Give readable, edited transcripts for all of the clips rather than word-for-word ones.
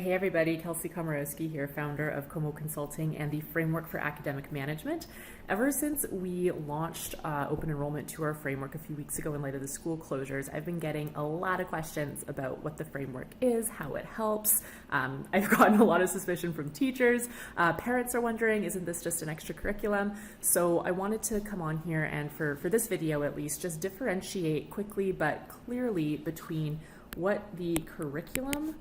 Hey everybody, Kelsey Komorowski here, founder of Como Consulting and the Framework for Academic Management. Ever since we launched open enrollment to our framework a few weeks ago in light of the school closures, I've been getting a lot of questions about what the framework is, how it helps. I've gotten a lot of suspicion from teachers. Parents are wondering, isn't this just an extra curriculum? So I wanted to come on here and for this video at least, just differentiate quickly but clearly between what the curriculum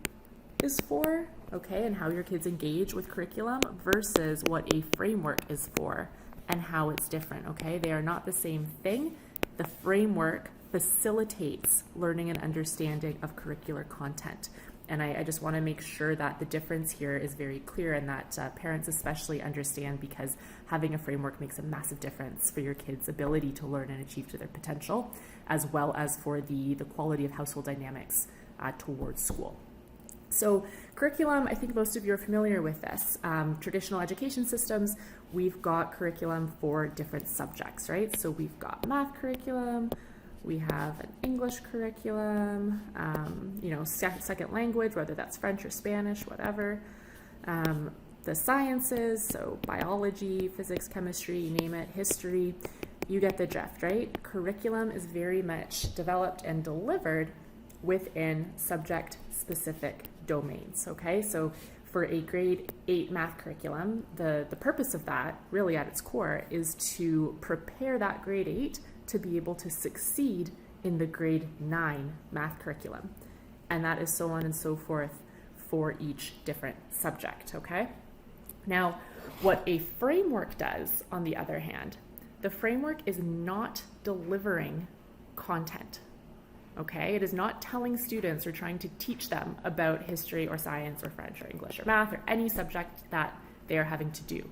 is for, okay, and how your kids engage with curriculum versus what a framework is for and how it's different, okay? They are not the same thing. The framework facilitates learning and understanding of curricular content. And I just want to make sure that the difference here is very clear and that parents especially understand, because having a framework makes a massive difference for your kids' ability to learn and achieve to their potential, as well as for the quality of household dynamics towards school. So curriculum, I think most of you are familiar with this. Traditional education systems, we've got curriculum for different subjects, right? So we've got math curriculum, we have an English curriculum, second language, whether that's French or Spanish, whatever. The sciences, so biology, physics, chemistry, you name it, history, you get the drift, right? Curriculum is very much developed and delivered within subject-specific domains, okay? So for a grade 8 math curriculum, the purpose of that, really at its core, is to prepare that grade 8 to be able to succeed in the grade 9 math curriculum. And that is so on and so forth for each different subject, okay? Now, what a framework does, on the other hand, the framework is not delivering content. Okay, it is not telling students or trying to teach them about history or science or French or English or math or any subject that they are having to do.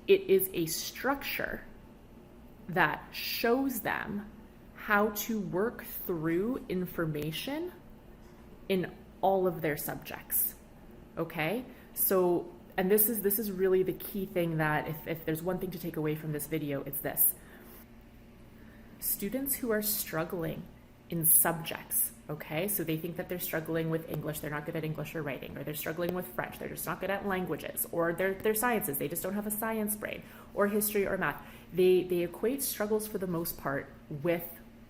It is a structure that shows them how to work through information in all of their subjects. Okay, so, and this is really the key thing that if there's one thing to take away from this video, it's this. Students who are struggling in subjects, okay? So they think that they're struggling with English, they're not good at English or writing, or they're struggling with French, they're just not good at languages, or they're sciences, they just don't have a science brain, or history or math. They equate struggles for the most part with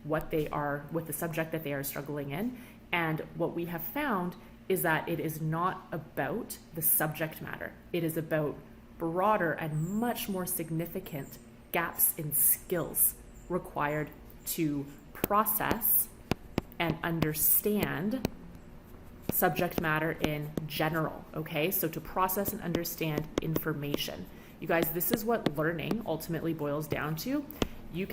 what they are, with the subject that they are struggling in. And what we have found is that it is not about the subject matter. It is about broader and much more significant gaps in skills required to process and understand subject matter in general, okay? So to process and understand information. You guys, this is what learning ultimately boils down to. Your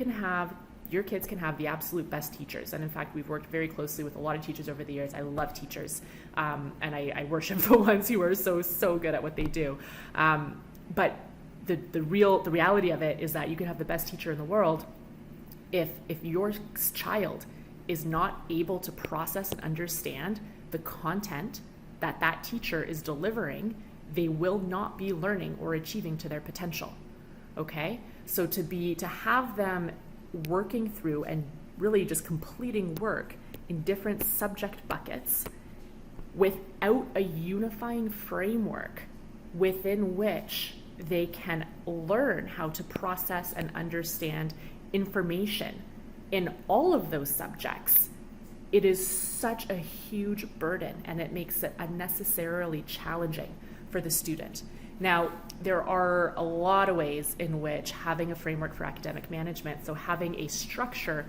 kids can have the absolute best teachers. And in fact, we've worked very closely with a lot of teachers over the years. I love teachers. And I worship the ones who are so good at what they do. But the reality of it is that you can have the best teacher in the world. If your child is not able to process and understand the content that teacher is delivering, they will not be learning or achieving to their potential, okay? So to have them working through and really just completing work in different subject buckets without a unifying framework within which they can learn how to process and understand information in all of those subjects, it is such a huge burden, and it makes it unnecessarily challenging for the student. Now, there are a lot of ways in which having a framework for academic management, so having a structure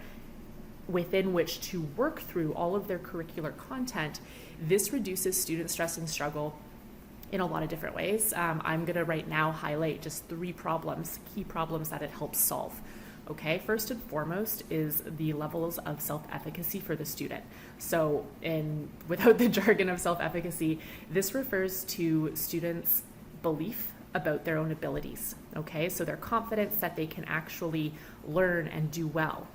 within which to work through all of their curricular content, this reduces student stress and struggle in a lot of different ways. I'm going to right now highlight just 3 key problems that it helps solve. Okay, first and foremost is the levels of self-efficacy for the student. So without the jargon of self-efficacy, this refers to students' belief about their own abilities. Okay, so their confidence that they can actually learn and do well.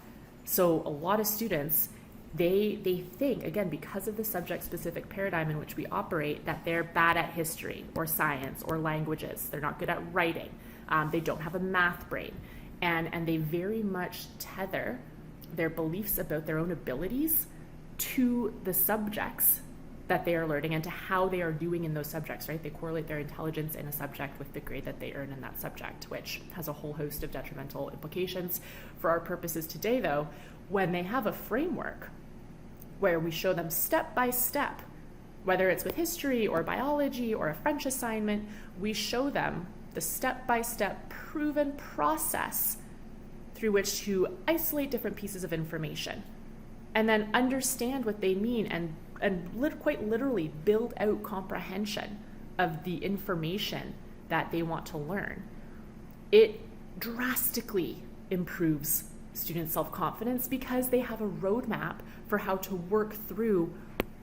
So a lot of students, they think, again, because of the subject-specific paradigm in which we operate, that they're bad at history or science or languages. They're not good at writing. They don't have a math brain. And they very much tether their beliefs about their own abilities to the subjects that they are learning and to how they are doing in those subjects, right? They correlate their intelligence in a subject with the grade that they earn in that subject, which has a whole host of detrimental implications. For our purposes today, though, when they have a framework where we show them step by step, whether it's with history or biology or a French assignment, we show them the step-by-step proven process through which to isolate different pieces of information and then understand what they mean and quite literally build out comprehension of the information that they want to learn. It drastically improves student self-confidence because they have a roadmap for how to work through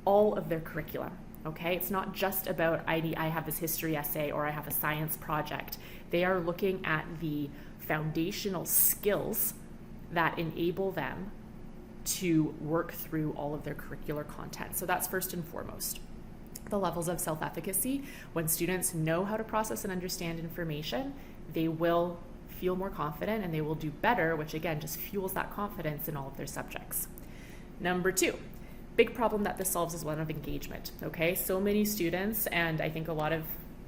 all of their curriculum. Okay, it's not just about I have this history essay or I have a science project. They are looking at the foundational skills that enable them to work through all of their curricular content. So that's first and foremost. The levels of self-efficacy. When students know how to process and understand information, they will feel more confident and they will do better, which again just fuels that confidence in all of their subjects. Number 2. Big problem that this solves is one of engagement, okay? So many students, and I think a lot of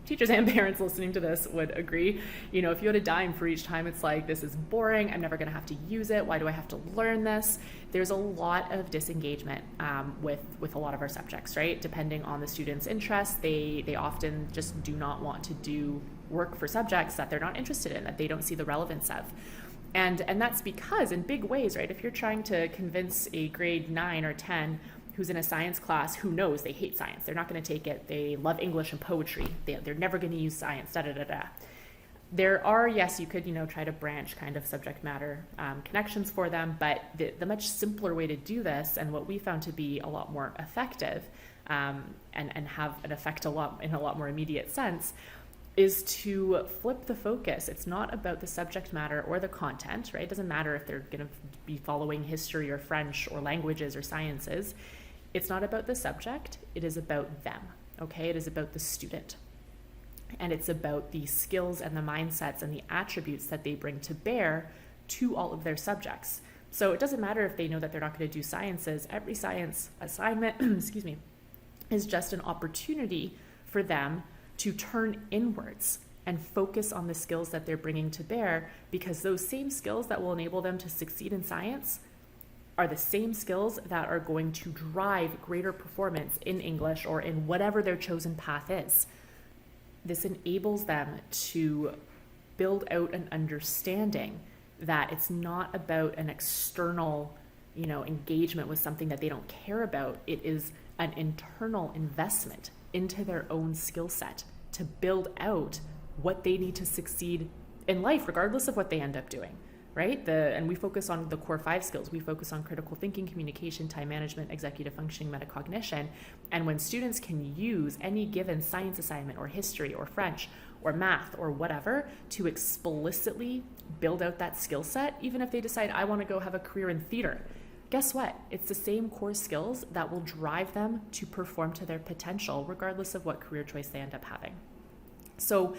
teachers and parents listening to this would agree, you know, if you had a dime for each time, it's like, this is boring, I'm never gonna have to use it, why do I have to learn this? There's a lot of disengagement with a lot of our subjects, right? Depending on the student's interests, they often just do not want to do work for subjects that they're not interested in, that they don't see the relevance of. And that's because in big ways, right, if you're trying to convince a grade 9 or 10 who's in a science class who knows they hate science, they're not going to take it, they love English and poetry, they're never going to use science, There are, yes, you could, try to branch kind of subject matter connections for them, but the much simpler way to do this, and what we found to be a lot more effective and have an effect in a lot more immediate sense, is to flip the focus. It's not about the subject matter or the content, right? It doesn't matter if they're going to be following history or French or languages or sciences. It's not about the subject. It is about them, okay? It is about the student. And it's about the skills and the mindsets and the attributes that they bring to bear to all of their subjects. So it doesn't matter if they know that they're not going to do sciences. Every science assignment, is just an opportunity for them to turn inwards and focus on the skills that they're bringing to bear, because those same skills that will enable them to succeed in science are the same skills that are going to drive greater performance in English or in whatever their chosen path is. This enables them to build out an understanding that it's not about an external, engagement with something that they don't care about. It is an internal investment into their own skill set to build out what they need to succeed in life, regardless of what they end up doing, right? And we focus on the core 5 skills. We focus on critical thinking, communication, time management, executive functioning, metacognition. And when students can use any given science assignment or history or French or math or whatever to explicitly build out that skill set, even if they decide, I want to go have a career in theater, guess what? It's the same core skills that will drive them to perform to their potential, regardless of what career choice they end up having. So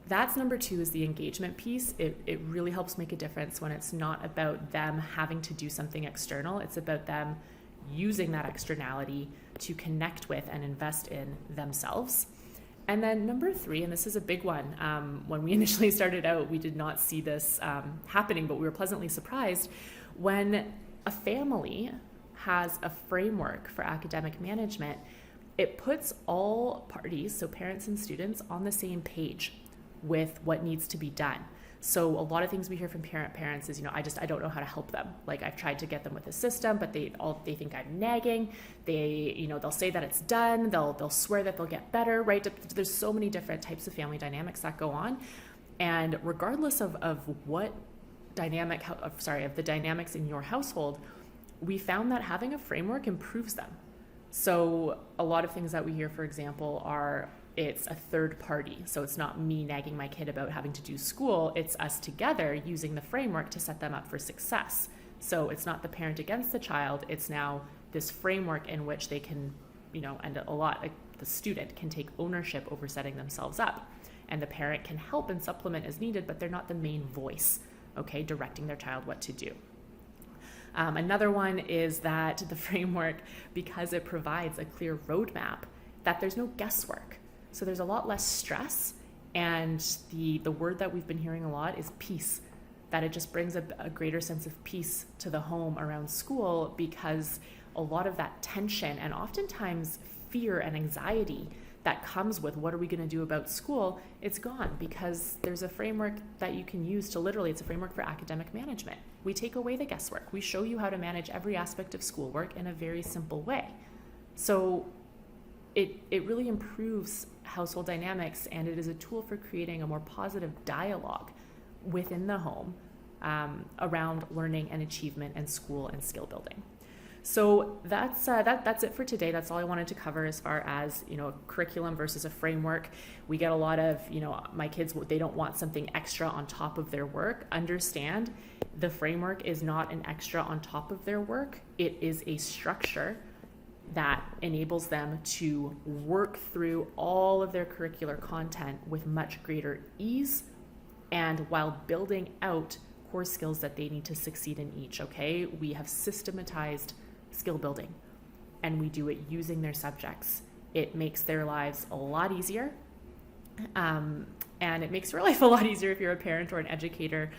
that's number 2, is the engagement piece. It really helps make a difference when it's not about them having to do something external. It's about them using that externality to connect with and invest in themselves. And then number 3, and this is a big one, when we initially started out, we did not see this happening, but we were pleasantly surprised when a family has a framework for academic management. It puts all parties, so parents and students, on the same page with what needs to be done. So a lot of things we hear from parents is, I don't know how to help them. Like, I've tried to get them with a system, but they think I'm nagging. They'll say that it's done. They'll swear that they'll get better, right? There's so many different types of family dynamics that go on. And regardless of what of the dynamics in your household, we found that having a framework improves them. So a lot of things that we hear, for example, are it's a third party. So it's not me nagging my kid about having to do school. It's us together using the framework to set them up for success. So it's not the parent against the child. It's now this framework in which they can, and the student can take ownership over setting themselves up. And the parent can help and supplement as needed, but they're not the main voice, okay, directing their child what to do. Another one is that the framework, because it provides a clear roadmap, that there's no guesswork. So there's a lot less stress. And the word that we've been hearing a lot is peace, that it just brings a greater sense of peace to the home around school, because a lot of that tension and oftentimes fear and anxiety that comes with what are we going to do about school, it's gone because there's a framework that you can use to literally, it's a framework for academic management. We take away the guesswork. We show you how to manage every aspect of schoolwork in a very simple way. So it really improves household dynamics, and it is a tool for creating a more positive dialogue within the home around learning and achievement and school and skill building. So that's it for today. That's all I wanted to cover as far as, a curriculum versus a framework. We get a lot of, my kids, they don't want something extra on top of their work. Understand, the framework is not an extra on top of their work. It is a structure that enables them to work through all of their curricular content with much greater ease, and while building out core skills that they need to succeed in each, okay? We have systematized skill building, and we do it using their subjects. It makes their lives a lot easier, and it makes your life a lot easier if you're a parent or an educator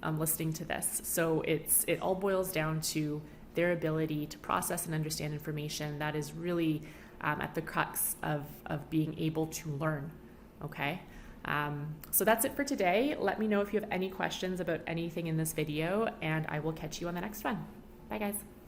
listening to this. So it all boils down to their ability to process and understand information. That is really at the crux of being able to learn, okay? So that's it for today. Let me know if you have any questions about anything in this video, and I will catch you on the next one. Bye, guys.